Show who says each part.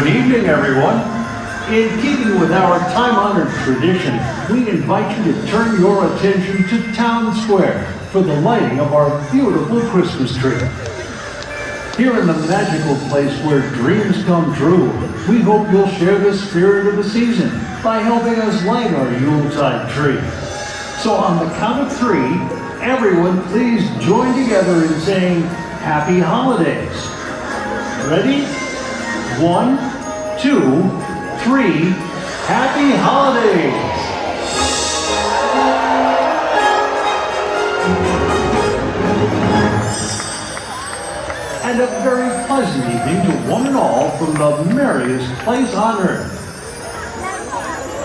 Speaker 1: Good evening, everyone. In keeping with our time-honored tradition, we invite you to turn your attention to Town Square for the lighting of our beautiful Christmas tree. Here in the magical place where dreams come true, we hope you'll share the spirit of the season by helping us light our Yuletide tree. So on the count of three, everyone please join together in saying Happy Holidays. Ready? 1, 2, 3, Happy Holidays! And a very pleasant evening to one and all from the merriest place on earth.